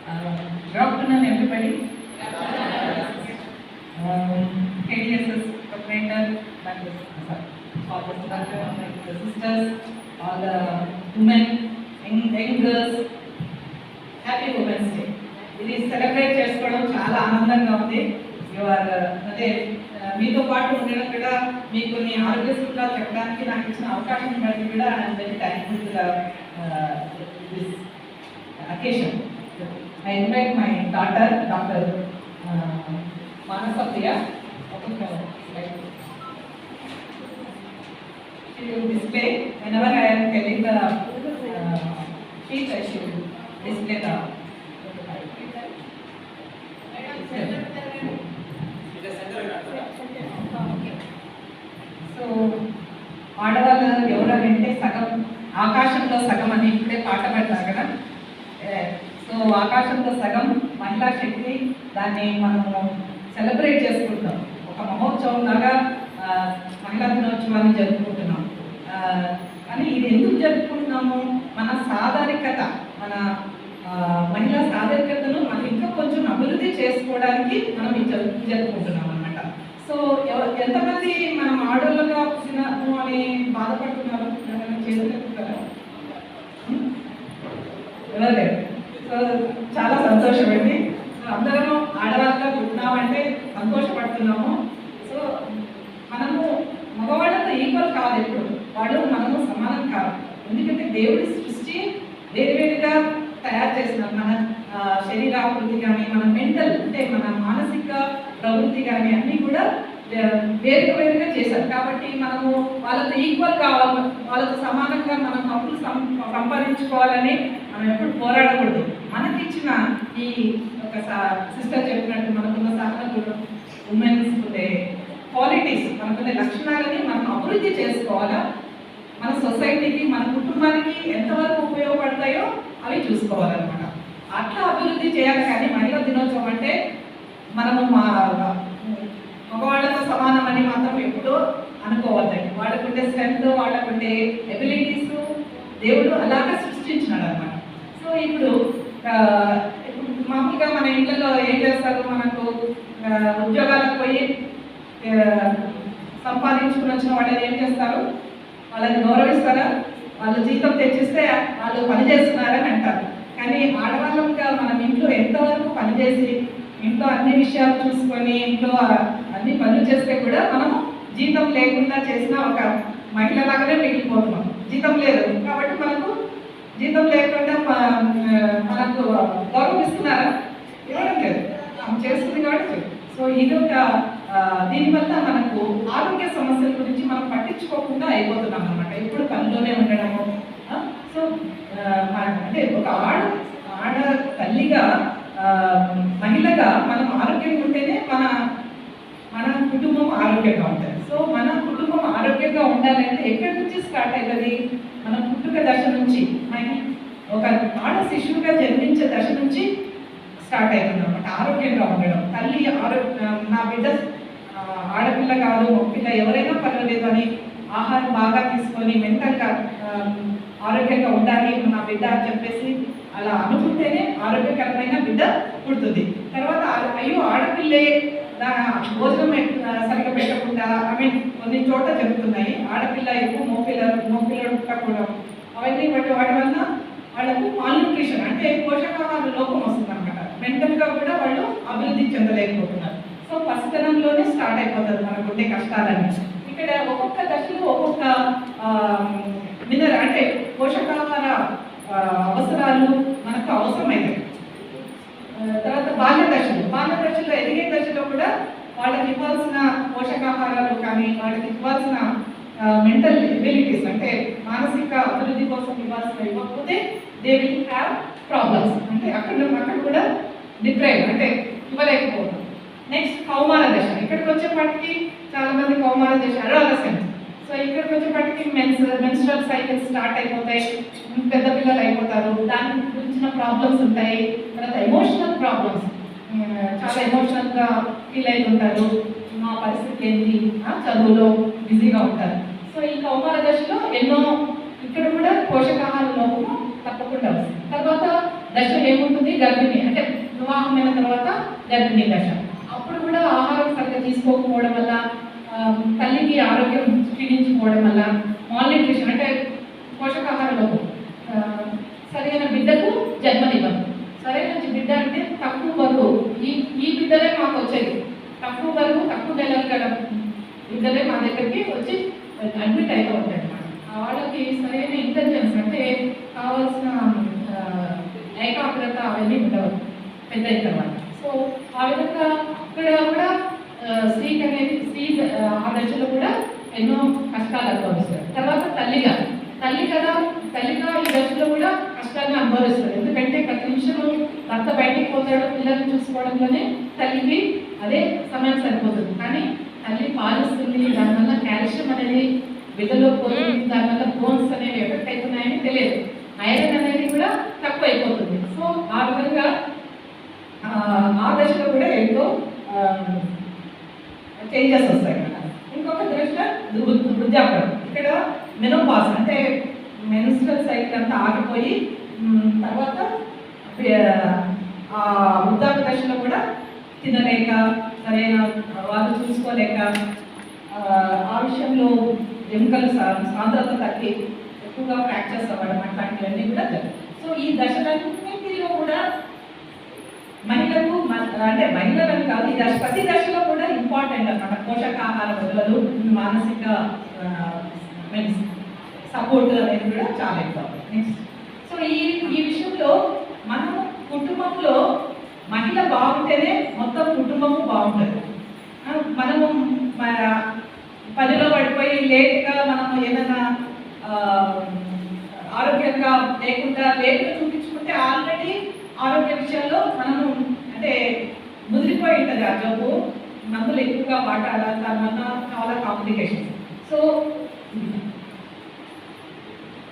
Good afternoon, everybody. KDSS coordinator, all the sisters, all the women, young girls, happy women's day. ఇది celebrate చేసుకోవడం చాలా ఆనందంగా ఉంది. అదే మీతో పాటు ఉండడం కూడా మీకు కొన్ని ఆరోగ్య సూత్రాలు చెప్పడానికి నాకు ఇచ్చిన అవకాశం బట్టి కూడా I'm very thankful to this occasion. I invite my daughter, Dr. Manasa Priya. She will display whenever I am telling the sheet. I should display the. So, ఆడవాళ్ళు ఎవరంటే సగం ఆకాశంలో సగం అని ఇప్పుడే పాట పెడతారు కదా. సో ఆకాశంలో సగం మహిళా శక్తి, దాన్ని మనము సెలబ్రేట్ చేసుకుంటాం. ఒక మహోత్సవం లాగా మహిళా దినోత్సవాన్ని జరుపుకుంటున్నాం. కానీ ఇది ఎందుకు జరుపుకుంటున్నాము? మన సాధారికత, మన మహిళా సాధారికతను మనం ఇంకా కొంచెం అభివృద్ధి చేసుకోవడానికి మనం ఈ జరుపుకుంటున్నాం అన్నమాట. సో ఎంతమంది మనం ఆడోళ్ళగా పుట్టినాము అని బాధపడుతున్నారు? చేసుకుంటారా? ఎవరు లేరు. సో చాలా సంతోషం అండి. సో అందరము ఆడవాళ్ళగా పుట్టినామంటే సంతోషపడుతున్నాము. సో మనము మగవాళ్ళతో ఈక్వల్ కాదు, ఎప్పుడు మనము సమానం కాదు. ఎందుకంటే దేవుడి సృష్టి వేరువేరుగా తయారు చేసినాం. మన శరీరాభివృద్ధి కానీ, మన మెంటల్ అంటే మన మానసిక ప్రవృత్తి కానీ అన్నీ కూడా వేరుగా చేశారు. కాబట్టి మనము వాళ్ళతో ఈక్వల్ కావాలి, వాళ్ళతో సమానంగా మనం హక్కులు సంపాదించుకోవాలని మనం ఎప్పుడు పోరాడకూడదు. మనకిచ్చిన ఈ ఒక సిస్టర్ చెప్పినట్టు మనకున్న సహనకులు, ఉమెన్స్ ఉండే క్వాలిటీస్, మనకున్న లక్షణాలని మనం అభివృద్ధి చేసుకోవాలా. మన సొసైటీకి, మన కుటుంబానికి ఎంతవరకు ఉపయోగపడతాయో అవి చూసుకోవాలన్నమాట. అట్లా అభివృద్ధి చేయాలి. కానీ మహిళా దినోత్సవం అంటే మనము మగవాళ్ళతో సమానం అని మాత్రం ఎప్పుడూ అనుకోవద్దండి. వాళ్ళకుండే స్ట్రెంత్, వాళ్ళకుండే ఎబిలిటీస్ దేవుడు అలాగా సృష్టించినాడు అనమాట. సో ఇప్పుడు మామూలుగా మన ఇంట్లో ఏం చేస్తారు? మనకు ఉద్యోగాలకు పోయి సంపాదించుకుని వచ్చిన వాళ్ళు ఏం చేస్తారు? వాళ్ళని గౌరవిస్తారా? వాళ్ళు జీతం తెచ్చిస్తే వాళ్ళు పని చేస్తున్నారని అంటారు. కానీ ఆడవాళ్ళంగా మనం ఇంట్లో ఎంతవరకు పనిచేసి ఇంట్లో అన్ని విషయాలు చూసుకొని ఇంట్లో అన్ని పనులు చేస్తే కూడా మనం జీతం లేకుండా చేసిన ఒక మహిళలాగానే మిగిలిపోతున్నాం. జీతం లేదు కాబట్టి మనకు జీతం లేకుండా మనకు గౌరవిస్తున్నారా? ఇవ్వడం లేదు, చేస్తుంది కాబట్టి. సో ఇది ఒక దీనివల్ల మనకు ఆరోగ్య సమస్యల గురించి మనం పట్టించుకోకుండా అయిపోతున్నాం అన్నమాట. ఎప్పుడు పనిలోనే ఉండడము. సో అంటే ఒక ఆడ తల్లిగా, మహిళగా మనం ఆరోగ్యంగా ఉంటేనే మన కుటుంబం ఆరోగ్యంగా ఉంటుంది. సో మన కుటుంబం ఆరోగ్యంగా ఉండాలంటే ఎక్కడి నుంచి స్టార్ట్ అవుతుంది? మన పుట్టుక దశ నుంచి, ఒక ఆడ శిశువుగా జన్మించే దశ నుంచి స్టార్ట్ అవుతుంది అన్నమాట ఆరోగ్యంగా ఉండడం. తల్లి నా బిడ్డ ఆడపిల్ల కాదు, మగపిల్ల ఎవరైనా పర్వాలేదు అని ఆహారం బాగా తీసుకొని మెంటల్గా ఆరోగ్యంగా ఉండాలి నా బిడ్డ అని చెప్పేసి అలా అనుకుంటేనే ఆరోగ్యకరమైన బిడ్డ పుడుతుంది. తర్వాత అయ్యో ఆడపిల్లే భోజనం సరిగ్గా పెట్టకుండా, కొన్ని చోట జరుగుతున్నాయి. ఆడపిల్ల ఎక్కువ మోపిల్లడు కూడా అవన్నీ వాటి వలన వాళ్ళకు మాల్న్యూట్రిషన్ అంటే పోషకాహార లోపం వస్తుంది అనమాట. మెంటల్గా కూడా వాళ్ళు అభివృద్ధి చెందలేకపోతున్నారు. సో పసితనంలోనే స్టార్ట్ అయిపోతుంది మనకు ఉండే కష్టాలన్నీ. ఇక్కడ ఒక్కొక్క దశలో ఒక్కొక్క అంటే పోషకాహార అవసరాలు మనకు అవసరమైనవి. తర్వాత బాల్య దశలో ఎదిగే దశలో కూడా వాళ్ళకి ఇవ్వాల్సిన పోషకాహారాలు కానీ, వాళ్ళకి ఇవ్వాల్సిన మెంటల్ ఎబిలిటీస్ అంటే మానసిక అభివృద్ధి కోసం ఇవ్వకపోతే దే విల్ హ్యావ్ ప్రాబ్లమ్స్. అంటే అక్కడ కూడా డిప్రైవ్ అంటే ఇవ్వలేకపోవడం. నెక్స్ట్ కౌమార దశ. ఇక్కడికి వచ్చేపాటికి చాలా మంది కౌమార దశ అడాలసెంట్. సో ఇక్కడికి వచ్చేపాటికి మెన్స్ట్రల్ సైకిల్స్ స్టార్ట్ అయిపోతాయి, పెద్ద పిల్లలు అయిపోతారు. దాని గురించిన ప్రాబ్లమ్స్ ఉంటాయి. తర్వాత ఎమోషనల్ ప్రాబ్లమ్స్, చాలా ఎమోషనల్గా ఫీల్ అవుతుంటారు. మా పరిస్థితి ఏంటి, చదువులో బిజీగా ఉంటారు. సో ఈ కౌమార దశలో ఎన్నో ఇక్కడ కూడా పోషకాహార లోపము తప్పకుండా వస్తుంది. తర్వాత దశ ఏముంటుంది? గర్భిణి అంటే వివాహమైన తర్వాత గర్భిణీ దశ. అప్పుడు కూడా ఆహారం సరిగ్గా తీసుకోకపోవడం వల్ల, తల్లికి ఆరోగ్యం క్షీణించిపోవడం వల్ల, మాల్న్యూట్రిషన్ అంటే పోషకాహార లోపం, సరైన బిడ్డకు జన్మనివ్వదు. సరైన బిడ్డ అంటే తక్కువ బరువు, ఈ బిడ్డలే మాకు వచ్చేది తక్కువ బరువు, తక్కువ నెలలు గల బిడ్డలే మా దగ్గరికి వచ్చి అడ్మిట్ అవుతూ ఉంటాయి అన్నమాట. వాళ్ళకి సరైన ఇంటెలిజెన్స్ అంటే కావాల్సిన ఏకాగ్రత అవన్నీ ఉండవు పెద్ద అయిన తర్వాత. సో ఆ విధంగా ఇక్కడ కూడా స్త్రీకి అనేది ఆ దశలో కూడా ఎన్నో కష్టాలు అనుభవిస్తారు. తర్వాత తల్లిగా ఈ దశలో కూడా కష్టాలను అనుభవిస్తారు. ఎందుకంటే ప్రతి నిమిషం భర్త బయటికి పోతాడు, పిల్లల్ని చూసుకోవడంలోనే తల్లికి అదే సమయం సరిపోతుంది. కానీ తల్లి పాలిస్తుంది, దానివల్ల కాల్షియం అనేది బిడ్డలో పోతుంది, దానివల్ల బోన్స్ అనేవి ఎఫెక్ట్ అవుతున్నాయని తెలియదు, ఐరన్ అనేది కూడా తక్కువ అయిపోతుంది. సో ఆ విధంగా ఆ దశలో కూడా ఎంతో చేంజెస్ వస్తాయి కదా. ఇంకొక దశ వృద్ధాప్యం. ఇక్కడ మెనోపాజ్ అంటే మెన్స్ట్రల్ సైకిల్ అంతా ఆగిపోయి తర్వాత వృద్ధాప్య దశలో కూడా తినలేక, సరైన వాళ్ళు చూసుకోలేక, ఆ విషయంలో ఎముకలు సాంద్రత తగ్గి ఎక్కువగా ఫ్రాక్చర్స్ అవ్వడం అట్లాంటివన్నీ కూడా జరుగుతాయి. సో ఈ దశలన్నింటిలో కూడా మహిళలను కాదు, ఈ ప్రతి దశలో కూడా ఇంపార్టెంట్ అన్నమాట. పోషకాహార వదలలు, మానసిక సపోర్ట్ అనేది కూడా చాలా ఇంపార్టెంట్. నెక్స్ట్, సో ఈ విషయంలో మనం కుటుంబంలో మహిళ బాగుంటేనే మొత్తం కుటుంబము బాగుంటుంది. మనము పనిలో పడిపోయి లేట్గా మనము ఏదైనా ఆరోగ్యంగా లేటుగా చూపించుకుంటే ఆల్రెడీ ఆరోగ్య విషయంలో మనము అంటే ముదిరిపోయి ఉంటుంది. ఆ జబ్బు మందులు ఎక్కువగా వాడాలి, దానివల్ల చాలా కాంప్లికేషన్స్. సో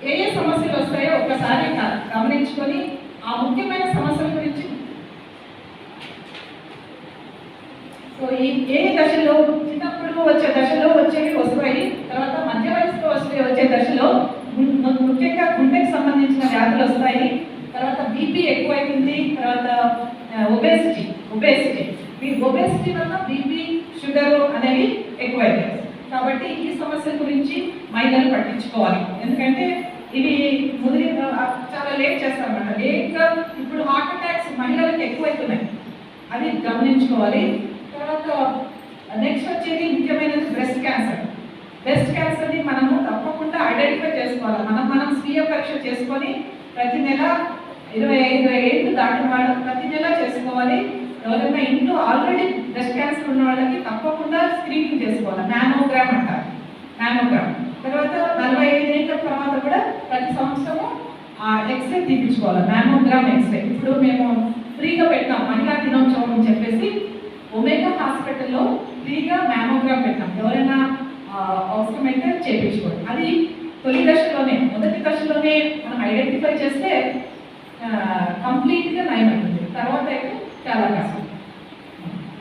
ఏ సమస్యలు వస్తాయో ఒక్కసారి గమనించుకొని ఆ ముఖ్యమైన సమస్యల గురించి, సో ఏ దశలో చిన్నప్పుడు వచ్చే దశలో వచ్చేవి వస్తాయి, తర్వాత మధ్య వయసులో వచ్చే దశలో ముఖ్యంగా గుండెకి సంబంధించిన వ్యాధులు వస్తాయి, తర్వాత బీపీ ఎక్కువైతుంది, తర్వాత ఒబేసిటీ వల్ల బీపీ, షుగర్ అనేవి ఎక్కువైతాయి. కాబట్టి ఈ సమస్యల గురించి మహిళలు పట్టించుకోవాలి. ఎందుకంటే ఇవి చాలా లేట్ చేస్తారన్నమాట. లేట్గా ఇప్పుడు హార్ట్ అటాక్స్ మహిళలకు ఎక్కువైతున్నాయి, అది గమనించుకోవాలి. తర్వాత నెక్స్ట్ వచ్చేది ముఖ్యమైనది బ్రెస్ట్ క్యాన్సర్ని మనము తప్పకుండా ఐడెంటిఫై చేసుకోవాలి. మనం స్వీయ పరీక్ష చేసుకొని ప్రతి నెల 25 ఏళ్ళు దాటిన వాళ్ళు ప్రతి నెల చేసుకోవాలి. ఎవరైనా ఇంట్లో ఆల్రెడీ బ్రెస్ట్ క్యాన్సర్ ఉన్న వాళ్ళకి తప్పకుండా స్క్రీనింగ్ చేసుకోవాలి. మ్యామోగ్రామ్ అంటారు. తర్వాత 45 ఏళ్ళ తర్వాత కూడా ప్రతి సంవత్సరము ఎక్స్రే తీపించుకోవాలి. మ్యామోగ్రామ్ ఎక్స్రే ఇప్పుడు మేము ఫ్రీగా పెట్టాం, మహిళా దినోత్సవం అని చెప్పేసి ఒమేగా హాస్పిటల్లో ఫ్రీగా మ్యామోగ్రామ్ పెట్టాం. ఎవరైనా అవసరమైతే చేయించుకోండి. అది మొదటి దశలోనే మనం ఐడెంటిఫై చేస్తే కంప్లీట్గా నయమవుతుంది. తర్వాత అయితే చాలా కష్టం.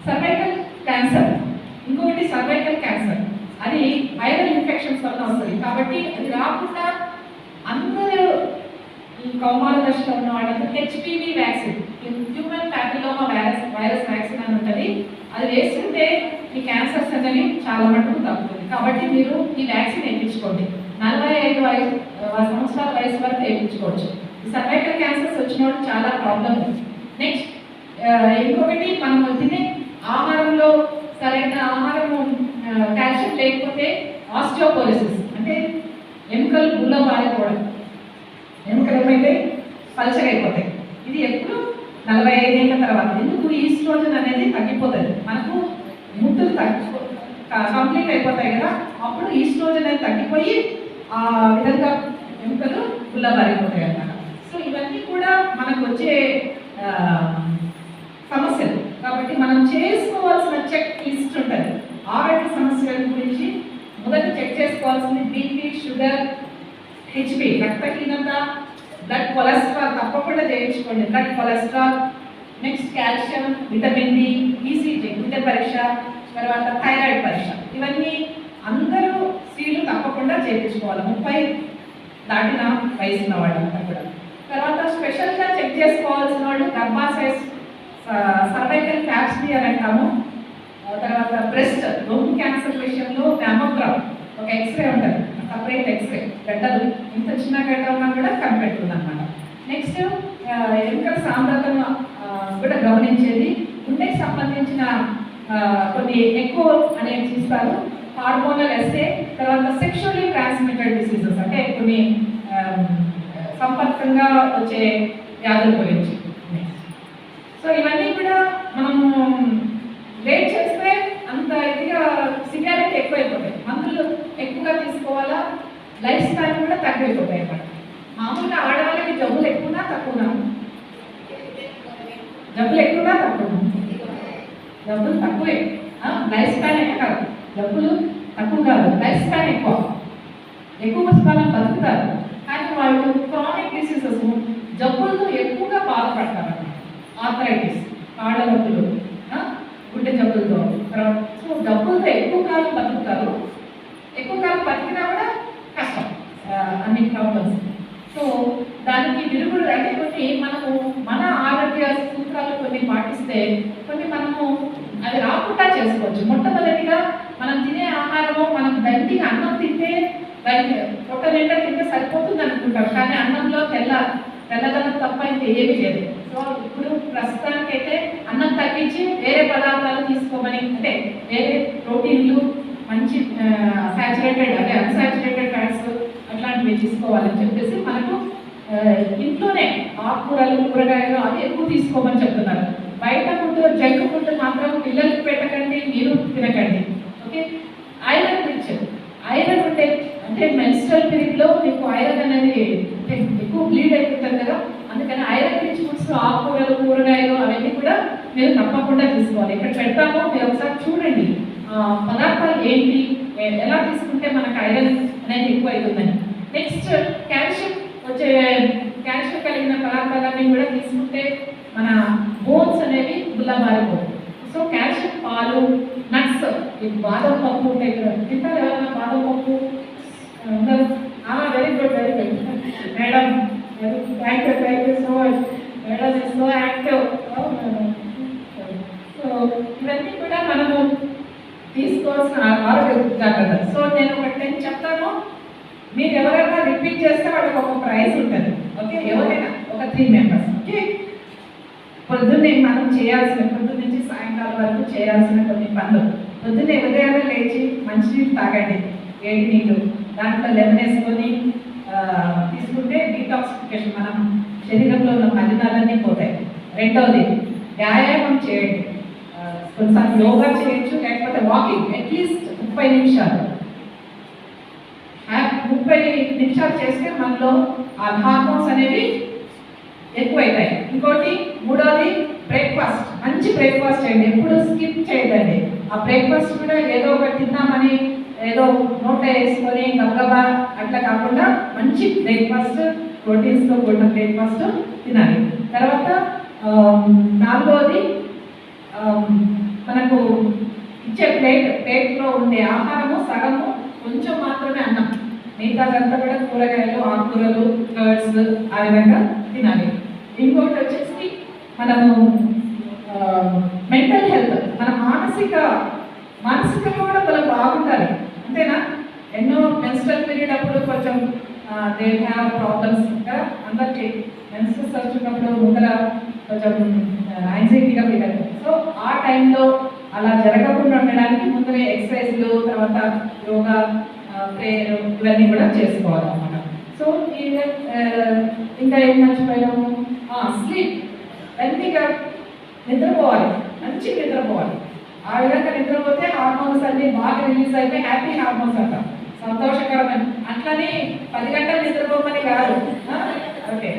సర్వైకల్ క్యాన్సర్, ఇంకొకటి సర్వైకల్ క్యాన్సర్, అది వైరల్ ఇన్ఫెక్షన్స్ వల్ల వస్తుంది. కాబట్టి అది రాకుండా అందరూ ఈ కౌమార దశలో ఉన్న వాళ్ళంతా HPV vaccine, human papilloma virus vaccine అని ఉంటుంది. అది వేస్తుంటే ఈ క్యాన్సర్స్ అనేవి చాలా మటుకు తగ్గుతుంది. కాబట్టి మీరు ఈ వ్యాక్సిన్ వేయించుకోండి. 45 సంవత్సరాల వయసు వరకు వేయించుకోవచ్చు. ఈ సర్వైకల్ క్యాన్సర్స్ వచ్చిన వాళ్ళు చాలా ప్రాబ్లం ఉంది. నెక్స్ట్ ఇంకొకటి, మనం తినే ఆహారంలో సరైన ఆహారము కాల్షియం లేకపోతే ఆస్టియోపోరోసిస్ అంటే ఎముకలు గుల్ల మారిపోవడం, ఎముకలు ఏమైతే పల్చగా అయిపోతాయి. ఇది ఎప్పుడు 45 ఏళ్ళ తర్వాత. ఎందుకు? ఈస్ట్రోజన్ అనేది తగ్గిపోతుంది. మనకు ముట్టులు కంప్లీట్ అయిపోతాయి కదా, అప్పుడు ఈస్ట్రోజన్ అనేది తగ్గిపోయి ఆ విధంగా ఎముకలు గుల్లబారిపోతాయి అన్నమాట. సో ఇవన్నీ కూడా మనకు వచ్చే సమస్యలు. కాబట్టి మనం చేసుకోవాల్సిన చెక్ లిస్ట్ ఉంటుంది. ఆరోగ్య సమస్యల గురించి మొదట చెక్ చేసుకోవాల్సింది బీపీ, షుగర్, హెచ్పి, రక్తహీనత, బ్లడ్ కొలెస్ట్రాల్ తప్పకుండా చేయించుకోండి. Blood cholesterol, next calcium, vitamin D, ECG గుండె పరీక్ష, తర్వాత థైరాయిడ్ పరీక్ష. ఇవన్నీ అందరూ స్త్రీలు తప్పకుండా చేయించుకోవాలి. 30 దాటిన వయసున్న వాళ్ళంతా కూడా. తర్వాత స్పెషల్గా చెక్ చేసుకోవాల్సిన వాళ్ళు గర్భాశయ సర్వైకల్ క్యాప్స్బియర్ అంటాము. తర్వాత బ్రెస్ట్ రొమ్ము క్యాన్సర్ విషయంలో మ్యామోగ్రామ్ ఒక ఎక్స్రే ఉంటుంది, సపరేట్ ఎక్స్రే. గడ్డలు ఇంత చిన్న గడ్డ ఉన్నా కూడా కనిపెడుతుంది అనమాట. నెక్స్ట్ ఎముకల సాంద్రతను కూడా గమనించేది, గుండెకి సంబంధించిన కొన్ని ఎక్కువ అనేవి చూస్తారు. హార్మోనల్ ఎస్ఏ, తర్వాత సెక్షువల్లీ ట్రాన్స్మిటెడ్ డిసీజెస్ అంటే కొన్ని సంపర్కంగా వచ్చే వ్యాధుల గురించి. సో ఇవన్నీ కూడా మనము లేట్ చేస్తే అంత ఇదిగా సివియారిటీ ఎక్కువైపోతాయి, మందులు ఎక్కువగా తీసుకోవాలా, లైఫ్ స్పాన్ కూడా తక్కువైపోతాయి అన్నమాట. మామూలుగా ఆడవాళ్ళకి జబ్బులు ఎక్కువనా తక్కువనా? జబ్బులు ఎక్కువనా తక్కువ? జబ్బులు తక్కువే, లైఫ్ స్పాన్ ఎక్కువ కాదు. జబ్బులు తక్కువ కాదు, లైఫ్ స్పాన్ ఎక్కువ కాలం బతుకుతారు. కానీ వాళ్ళు క్రానిక్ డిసీజెస్ జబ్బులతో ఎక్కువగా బాధపడతారు. ఆర్థరైటిస్, కాళ్ళ నొప్పులు, గుండె జబ్బులతో. సో జబ్బులతో ఎక్కువ కాలం బతుకుతారు. ఎక్కువ కాలం బతికినా కూడా కష్టం, అన్ని ప్రాబ్లమ్స్. సో దానికి విరుగుడు అంటే కొన్ని మనము మన ఆరోగ్య సూత్రాలు కొన్ని పాటిస్తే కొన్ని మనము అది రాకుండా చేసుకోవచ్చు. మొట్టమొదటిగా మనం తినే ఆహారము, మనం దండిగా అన్నం తింటే దానికి ఒక నిండా తింటే సరిపోతుంది అనుకుంటాం, కానీ అన్నంలో తెల్లదనం తప్ప ఇంకా ఏమీ లేదు. సో ఇప్పుడు ప్రస్తుతానికైతే అన్నం తగ్గించి వేరే పదార్థాలు తీసుకోమని, అంటే వేరే ప్రోటీన్లు, మంచి సాచురేటెడ్ అంటే అన్సాచురేటెడ్ ఫ్యాట్స్ అట్లాంటివి తీసుకోవాలని చెప్పేసి మనకు ఇంట్లోనే ఆకుకూరలు, కూరగాయలు అవి ఎక్కువ తీసుకోమని చెప్తున్నారు. బయట ఫుడ్, జంక్ ఫుడ్ మాత్రం పిల్లలకి పెట్టకండి, మీరు తినకండి. ఓకే. ఐరన్ రిచ్, ఐరన్ ఉంటే అంటే మెన్స్ట్రల్ పీరియడ్లో మీకు ఐరన్ అనేది ఎక్కువ బ్లీడ్ అయిపోతుంది కదా, అందుకని ఐరన్ రిచ్ ఫుడ్స్, ఆకుకూరలు, కూరగాయలు అవన్నీ కూడా మీరు తప్పకుండా తీసుకోవాలి. ఇక్కడ పెడతామో మీరు ఒకసారి చూడండి పదార్థాలు ఏంటి, ఎలా తీసుకుంటే మనకు ఐరన్ అనేది ఎక్కువ అవుతుందని. నెక్స్ట్ కాల్షియం కాల్షియం కలిగిన పదార్థాలన్నీ కూడా తీసుకుంటే మన బోన్స్ అనేవి గుల్లబారిపోతాయి. సో కాల్షియం, పాలు, నట్స్, బాదం పప్పు ఉంటాయి కదా, తింటారు ఎవరైనా బాదం పప్పు? Very good, very good madam, thank you so much madam, is so active. So ఇవన్నీ కూడా మనము తీసుకోవాల్సిన ఆరోగ్య జాగ్రత్త. సో నేను ఒక 10 చెప్తాను, మీరు ఎవరైనా రిపీట్ చేస్తే వాళ్ళకి ఒక ప్రైజ్ ఉంటుంది. ఓకే, ఎవరైనా ఒక 3 మెంబర్స్. ఓకే, పొద్దున్నే మనం చేయాల్సిన, పొద్దున్న నుంచి సాయంకాలం వరకు చేయాల్సిన కొన్ని పనులు. పొద్దున్నే ఉదయాన్నే లేచి మంచినీళ్ళు తాగండి, వేడి నీళ్ళు, దాంట్లో లెమన్ వేసుకొని తీసుకుంటే డీటాక్సిఫికేషన్, మనం శరీరంలో ఉన్న మలినాలన్నీ పోతాయి. రెండవది వ్యాయామం చేయండి, కొన్నిసార్లు యోగా చేయొచ్చు, లేకపోతే వాకింగ్ అట్లీస్ట్ 30 నిమిషాలు. 30 నిమిషాలు చేస్తే మనలో ఆ హార్మోన్స్ అనేవి ఎక్కువైతాయి. ఇంకోటి మూడవది బ్రేక్ఫాస్ట్, మంచి బ్రేక్ఫాస్ట్ చేయండి, ఎప్పుడు స్కిప్ చేయదండి. ఆ బ్రేక్ఫాస్ట్ కూడా ఏదో ఒకటి తిన్నామని ఏదో నోట వేసుకొని గబగబా అట్లా కాకుండా మంచి బ్రేక్ఫాస్ట్, ప్రోటీన్స్తో కూడిన బ్రేక్ఫాస్ట్ తినాలి. తర్వాత నాలుగవది మనకు ఇచ్చే ప్లేట్లో ఉండే ఆహారము సగము కొంచెం మాత్రమే అన్నం, మిగతాదంతా కూడా కూరగాయలు, ఆకుకూరలు, కర్డ్స్ ఆ విధంగా తినాలి. ఇంకోటి వచ్చేసి మనము మెంటల్ హెల్త్, మన మానసికంగా కూడా మనం బాగుండాలి, అంతేనా? ఎన్నో మెన్స్ట్రల్ పీరియడ్ అప్పుడు కొంచెం దే హ్యావ్ ప్రాబ్లమ్స్, ఇంకా అందరికీ మెన్స్ట్రల్స్ వచ్చినప్పుడు ముందర కొంచెం యాంగ్జైటీగా ఫీల్ అవుతుంది. సో ఆ టైంలో అలా జరగకుండా ఉండడానికి ముందరే ఎక్సర్సైజ్లు, తర్వాత యోగా, ప్రేయర్ ఇవన్నీ కూడా చేసుకోవాలన్నమాట. సో ఇంకా ఏం మర్చిపోయాము, స్లీప్, మంచిగా నిద్రపోవాలి, మంచి నిద్రపోవాలి. ఆ విధంగా నిద్రపోతే హార్మోన్స్ అన్ని బాగా రిలీజ్ అయిపోయి హ్యాపీ హార్మోన్స్ అంటాం, సంతోషకరమైన. అట్లనే 10 గంటలు నిద్రపోమని కాదు. ఓకే,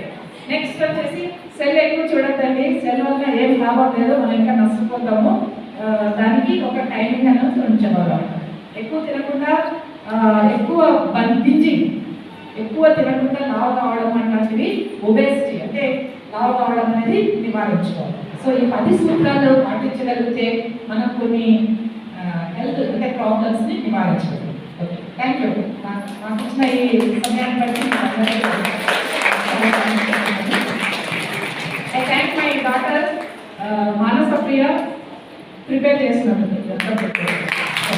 నెక్స్ట్ వచ్చేసి సెల్ ఎక్కువ చూడద్దండి, సెల్ వల్ల ఏం లాభం లేదు, మనం ఇంకా నష్టపోతాము. దానికి ఒక టైమింగ్ అనేది ఉంచగలం. ఎక్కువ తినకుండా, ఎక్కువ బంధించింగ్, ఎక్కువ తినకుండా లావు కావడం అట్లాంటివి, ఒబేసిటీ అంటే లావు కావడం అనేది నివారించుకోవాలి. సో ఈ 10 సూత్రాలు పాటించగలిగితే మనం కొన్ని హెల్త్ అంటే ప్రాబ్లమ్స్ని నివారించగలం. Okay, thank you. నాకు ఇచ్చిన ఈ సమయాన్ని బట్టి ప్రియ ప్రిపేర్ చేసినందుకు.